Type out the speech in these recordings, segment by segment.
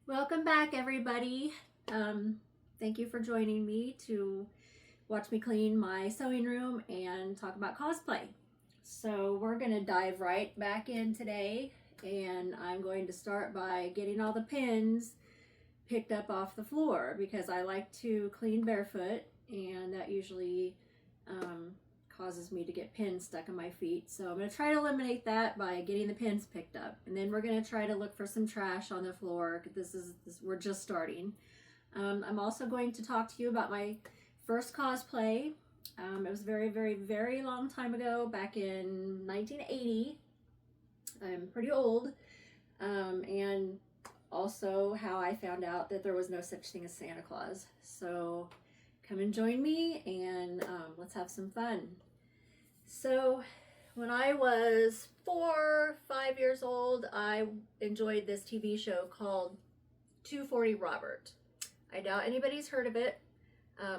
Welcome back, everybody. Thank you for joining me to watch me clean my sewing room and talk about cosplay. So we're going to dive right back in today, and I'm going to start by getting all the pins picked up off the floor because I like to clean barefoot, and that usually causes me to get pins stuck in my feet. So I'm going to try to eliminate that by getting the pins picked up, and then we're going to try to look for some trash on the floor. We're just starting. I'm also going to talk to you about my first cosplay. It was very, very, very long time ago, back in 1980. I'm pretty old, and also how I found out that there was no such thing as Santa Claus. So come and join me, and let's have some fun. So when I was 4, 5 years old, I enjoyed this TV show called 240 Robert. I doubt anybody's heard of it.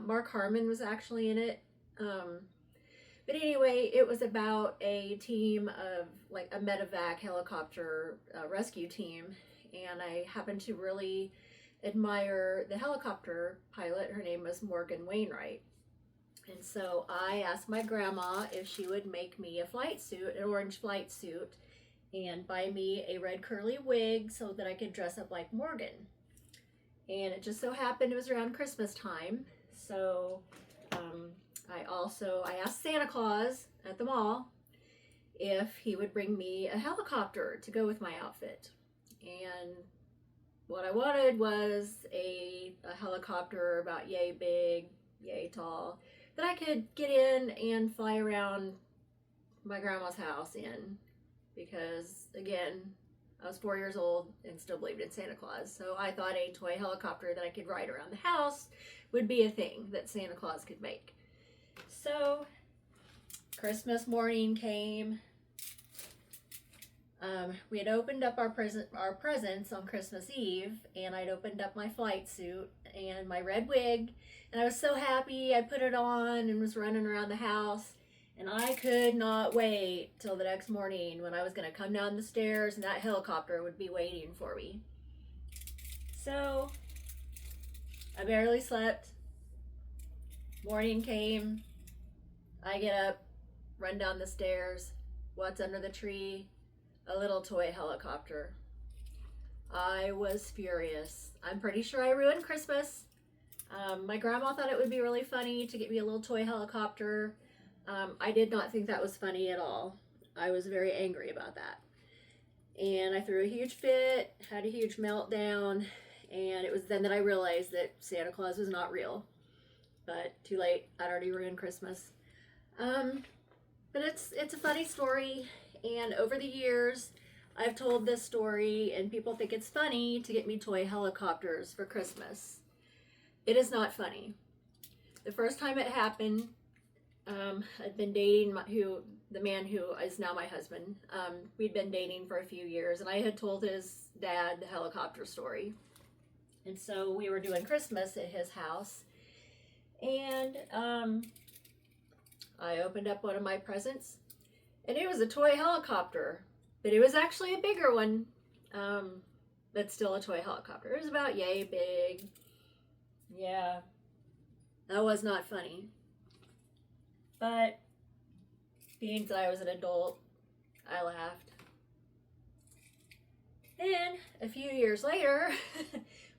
Mark Harmon was actually in it. But anyway, it was about a team of like a medevac helicopter rescue team, and I happened to really admire the helicopter pilot. Her name was Morgan Wainwright. And so I asked my grandma if she would make me a flight suit, an orange flight suit, and buy me a red curly wig so that I could dress up like Morgan. And it just so happened it was around Christmas time. So I asked Santa Claus at the mall if he would bring me a helicopter to go with my outfit. And what I wanted was a helicopter about yay big, yay tall, that I could get in and fly around my grandma's house in, because again, I was 4 years old and still believed in Santa Claus. So I thought a toy helicopter that I could ride around the house would be a thing that Santa Claus could make. So Christmas morning came. We had opened up our presents on Christmas Eve, and I'd opened up my flight suit and my red wig, and I was so happy. I put it on and was running around the house, and I could not wait till the next morning when I was going to come down the stairs and that helicopter would be waiting for me. So I barely slept. Morning came. I get up, run down the stairs. What's under the tree? A little toy helicopter. I was furious. I'm pretty sure I ruined Christmas. My grandma thought it would be really funny to get me a little toy helicopter. I did not think that was funny at all. I was very angry about that. And I threw a huge fit, had a huge meltdown, and it was then that I realized that Santa Claus was not real. But too late, I'd already ruined Christmas. But it's a funny story, and over the years, I've told this story, and people think it's funny to get me toy helicopters for Christmas. It is not funny. The first time it happened, I'd been dating the man who is now my husband. We'd been dating for a few years, and I had told his dad the helicopter story. And so we were doing Christmas at his house, and I opened up one of my presents, and it was a toy helicopter, but it was actually a bigger one, but still a toy helicopter. It was about yay big. Yeah, that was not funny. But being that I was an adult, I laughed. Then, a few years later,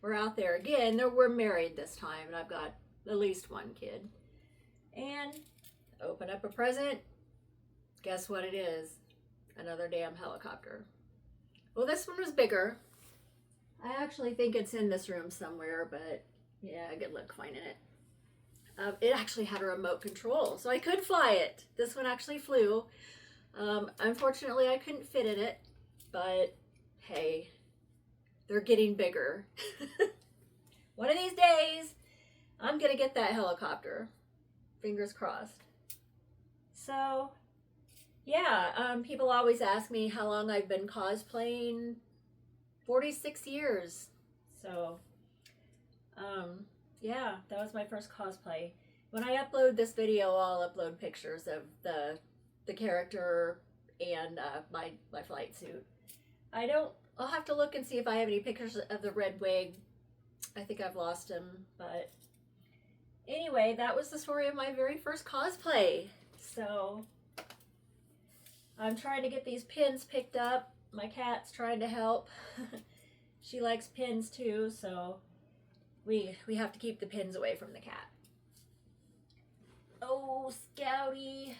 we're out there again. We're married this time, and I've got at least one kid. And open up a present. Guess what it is? Another damn helicopter. Well, this one was bigger. I actually think it's in this room somewhere, but yeah, good luck finding it. It actually had a remote control, so I could fly it. This one actually flew. Unfortunately, I couldn't fit in it, but hey, they're getting bigger. One of these days, I'm gonna get that helicopter. Fingers crossed. So, yeah, people always ask me how long I've been cosplaying. 46 years. So, yeah, that was my first cosplay. When I upload this video, I'll upload pictures of the character and my flight suit. I don't I'll have to look and see if I have any pictures of the red wig. I think I've lost them, but anyway, that was the story of my very first cosplay. So I'm trying to get these pins picked up. My cat's trying to help. She likes pins too, so we have to keep the pins away from the cat. Oh, Scouty.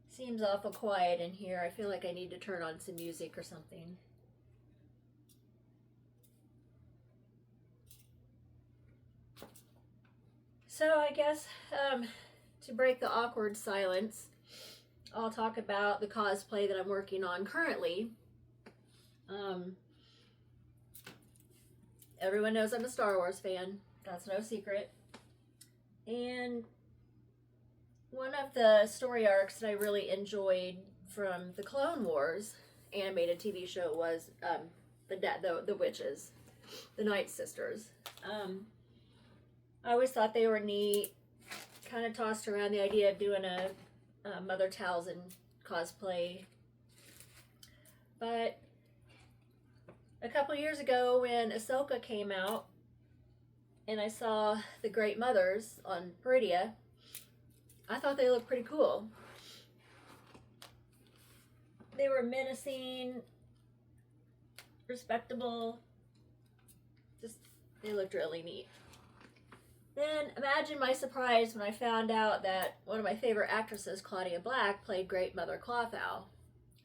Seems awful quiet in here. I feel like I need to turn on some music or something. So I guess to break the awkward silence, I'll talk about the cosplay that I'm working on currently. Everyone knows I'm a Star Wars fan. That's no secret. And one of the story arcs that I really enjoyed from the Clone Wars animated TV show was the witches, the Night Sisters. I always thought they were neat. Kind of tossed around the idea of doing a Mother Talzin cosplay. But a couple years ago when Ahsoka came out and I saw the Great Mothers on Peridia, I thought they looked pretty cool. They were menacing, respectable, just, they looked really neat. Then imagine my surprise when I found out that one of my favorite actresses, Claudia Black, played Great Mother Clothow.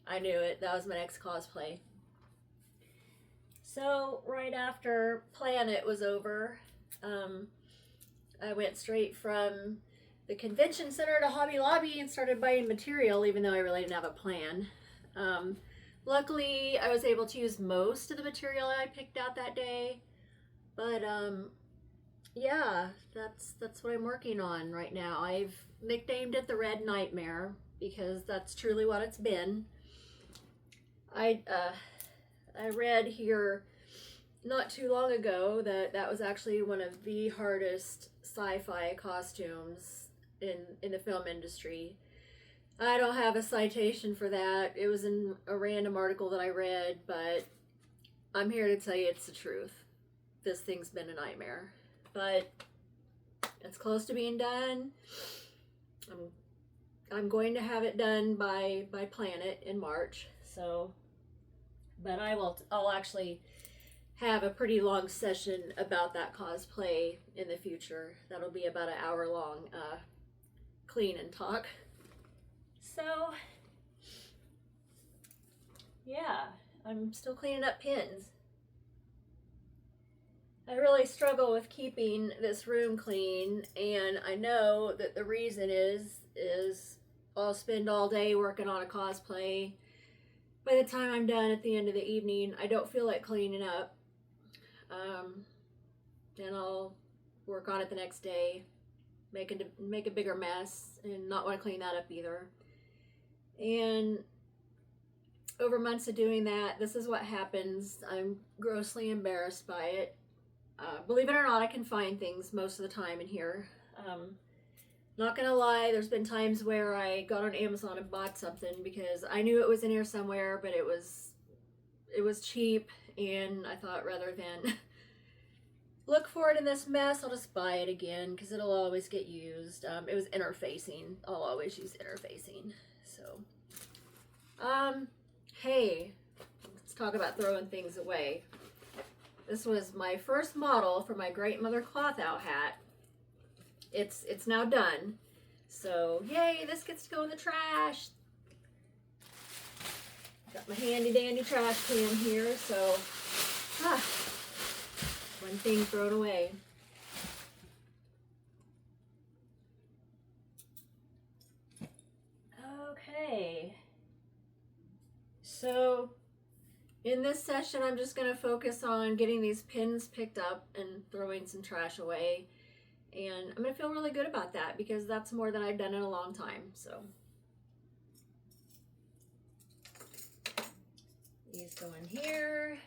I knew it. That was my next cosplay. So right after Planet was over, I went straight from the convention center to Hobby Lobby and started buying material, even though I really didn't have a plan. Luckily, I was able to use most of the material I picked out that day. But yeah, that's what I'm working on right now. I've nicknamed it the Red Nightmare because that's truly what it's been. I read here not too long ago that was actually one of the hardest sci-fi costumes in the film industry. I don't have a citation for that. It was in a random article that I read, but I'm here to tell you it's the truth. This thing's been a nightmare. But it's close to being done. I'm going to have it done by Planet in March. So, but I'll actually have a pretty long session about that cosplay in the future. That'll be about an hour long clean and talk. So yeah, I'm still cleaning up pins. I really struggle with keeping this room clean, and I know that the reason is I'll spend all day working on a cosplay. By the time I'm done at the end of the evening, I don't feel like cleaning up. Then I'll work on it the next day, make a bigger mess, and not want to clean that up either. And over months of doing that, this is what happens. I'm grossly embarrassed by it. Believe it or not, I can find things most of the time in here. Not gonna lie, there's been times where I got on Amazon and bought something because I knew it was in here somewhere, but it was cheap, and I thought rather than look for it in this mess, I'll just buy it again because it'll always get used. It was interfacing. I'll always use interfacing. So, hey, let's talk about throwing things away. This was my first model for my Great Mother Clothow hat. It's now done. So, yay, this gets to go in the trash. Got my handy dandy trash can here, so one thing thrown away. Okay. So in this session, I'm just going to focus on getting these pins picked up and throwing some trash away. And I'm going to feel really good about that because that's more than I've done in a long time. So These go in here.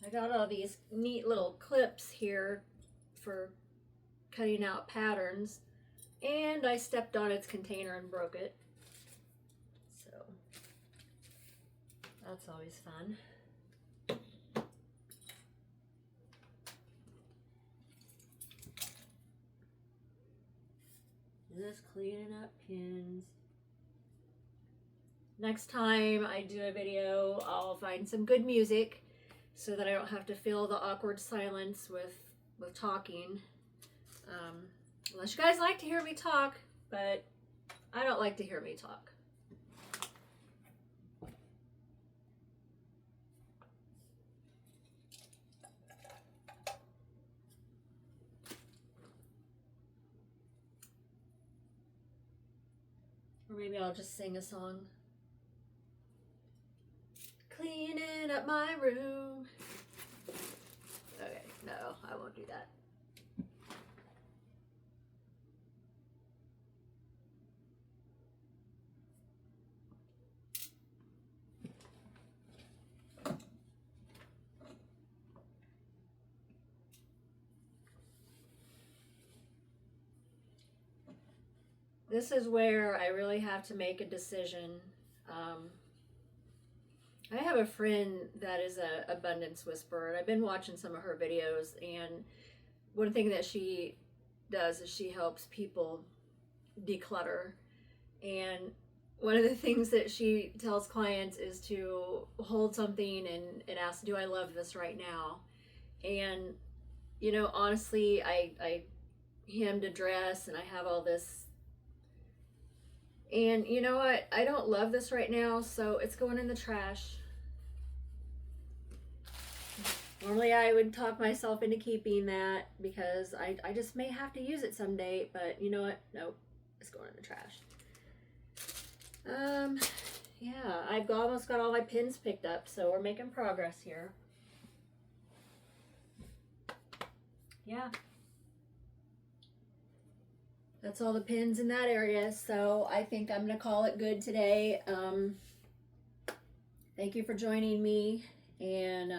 I got all these neat little clips here for cutting out patterns, and I stepped on its container and broke it. So that's always fun. Just cleaning up pins. Next time I do a video, I'll find some good music so that I don't have to fill the awkward silence with talking. Unless you guys like to hear me talk, but I don't like to hear me talk. Or maybe I'll just sing a song. Cleaning up my room. Okay, no, I won't do that. This is where I really have to make a decision. I have a friend that is an abundance whisperer, and I've been watching some of her videos, and one thing that she does is she helps people declutter. And one of the things that she tells clients is to hold something and ask, do I love this right now? And, you know, honestly, I hemmed a dress and I have all this. And you know what? I don't love this right now, so it's going in the trash. Normally I would talk myself into keeping that because I just may have to use it someday, but you know what? Nope, it's going in the trash. Yeah, I've almost got all my pins picked up, so we're making progress here. Yeah. That's all the pins in that area, so I think I'm going to call it good today. Thank you for joining me, and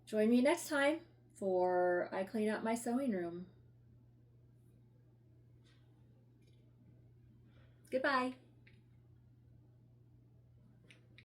join me next time for I clean out my sewing room. Goodbye.